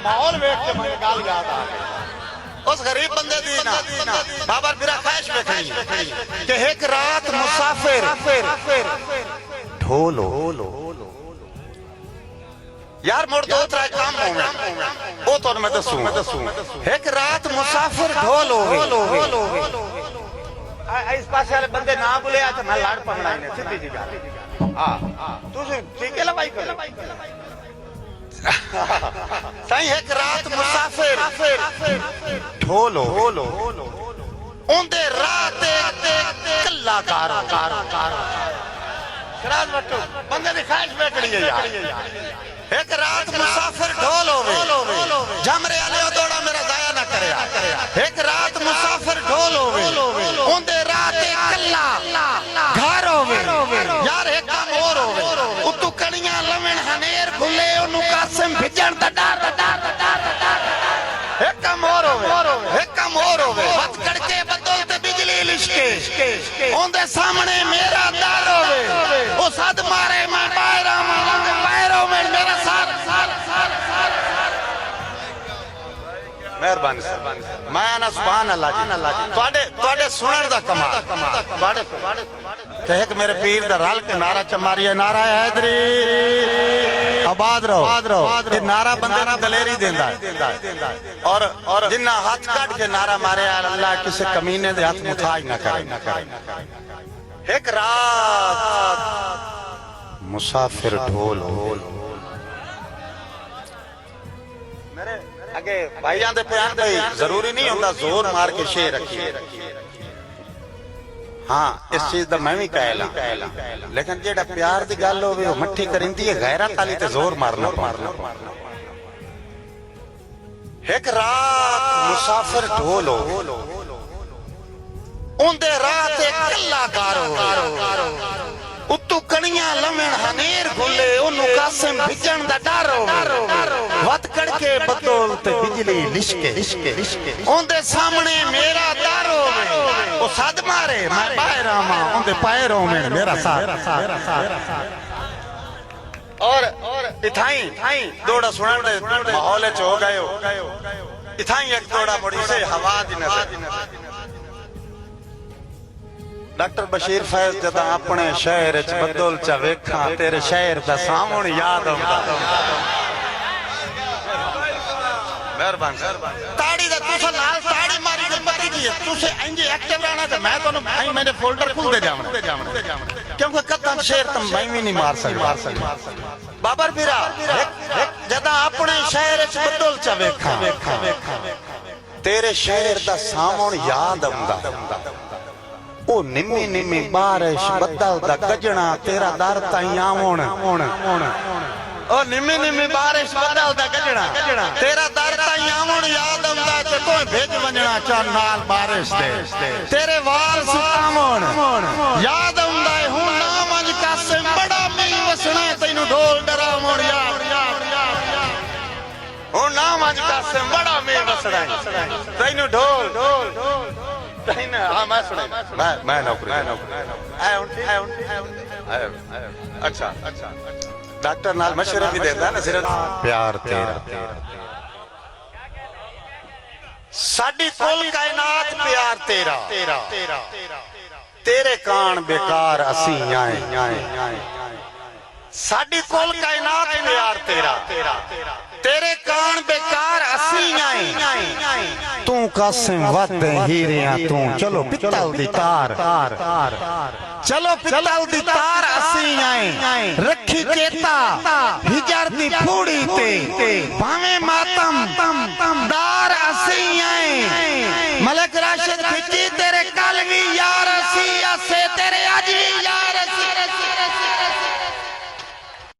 माहौल वेख के मैं गाल याद आ गई उस गरीब बंदे दी ना बाबर बिरा ख्वाहिश वेखनी कि एक रात मुसाफिर ढोलो यार मुड़ दो त्रै काम होवे वो तो मैं दसूं एक रात मुसाफिर ढोल हो गए इस पास वाले बंदे ना बोले तो मैं लाड़ पकड़ा इन्हें सीधी जी बात हां तू ठीक है भाई कर सही एक रात मुसाफिर ढोलो ओंदे रात कल्ला कारो शराब वटो बंदे दी ख्वाहिश बैठड़ी है यार एक रात मुसाफिर ढोल होवे जमरे आले दौड़ा मेरा जाया ना करे एक रात मुसाफिर ढोल होवे ओंदे रात कल्ला घर होवे यार एक काम और होवे उतु कड़ियां लवण हनेर खुले ओनु कासिम भिजण दा डर एक काम और होवे मत कड़के बदल ते बिजली लिशके ओंदे सामने मेरा डर होवे ओ सद मारे मैं बाहर आवां पैरों में मेरा साथ मेहरबानी मैं ना सुभान अल्लाह जी ਤੁਹਾਡੇ सुनन दा कमाल ਤੁਹਾਡੇ ते एक मेरे पीर दा रल के नारा चमारिया नारा हैदरी आबाद रहो ये नारा बंदे ना दलेरी देंदा और जिन्ना हाथ काट के नारा मारे अल्लाह किसी कमीने दे हाथ मुथाज ना करे एक रात मुसाफिर ढोल मेरे अगे भाईयां दे प्यार भाई जरूरी नहीं होता जोर मार के शेर रखिए हाँ इस चीज दा मैं भी कहला लेकिन जेड़ा प्यार दी गल होवे ओ मट्ठी करिंदी है गैरत वाली ते जोर मारना एक रात मुसाफिर ढोल ओंदे रात एक कल्ला गारो उतु कणियां लवण हनेर खुले ओनु कासिम भिजण दा डर वत कड़के बतौल ते बिजली लिशके ओंदे सामने मेरा दर होवे ओ सद मारे मैं बाहर आवां ओंदे पैरों में मेरा साथ और इथाई दौड़ा सुनन दे माहौल च हो गए इथाई एक दौड़ा मुड़ी से हवा दी नजर डॉक्टर बशीर फैज जदा अपने शहर च बदौल च वेखा तेरे शहर दा सामने याद आंदा मेहरबानी ताड़ी दा तुसा लाल ताड़ी मारी ते पता की तुसे इंजे एक्टिव रहना ते मैं तोनु आई मेरे फोल्डर खुल दे जावण क्योंकि कदम शेर तुम मैं भी नहीं मार सकता बाबर बिरा जदा अपने शहर च बदौल च वेखा तेरे शहर दा सामने याद आंदा ओ निम्मी निम्मी बारिश बदल दा गजना तेरा दर ताई आवण ओ निम्मी निम्मी बारिश बदल दा गजना तेरा दर ताई आवण याद आंदा ते कोई भेज वंजना चा नाल बारिश दे तेरे वाल सुतावण याद आंदा हुन ना मंज कासिम बड़ा मी वसना तैनू ढोल डरावण याद हुन ना मंज कासिम बड़ा मी वसना तैनू ढोल हाँ मैं नौकरी अच्छा डॉक्टर नाल मशवरा भी देता ना सिर्फ प्यार तेरा साडी कुल कायनात प्यार तेरा तेरे कान बेकार असी आए साडी कुल कायनात प्यार तेरा तेरे कान बेकार असी आए तू कासिम वत हीरियां तू चलो पित्तल दी तार चलो पित्तल दी तार असी आए रखी चेता हिजर दी फूड़ी ते भावे मातम दार असी आए मलक राशिद खिची तेरे कलवी यार असी असे तेरे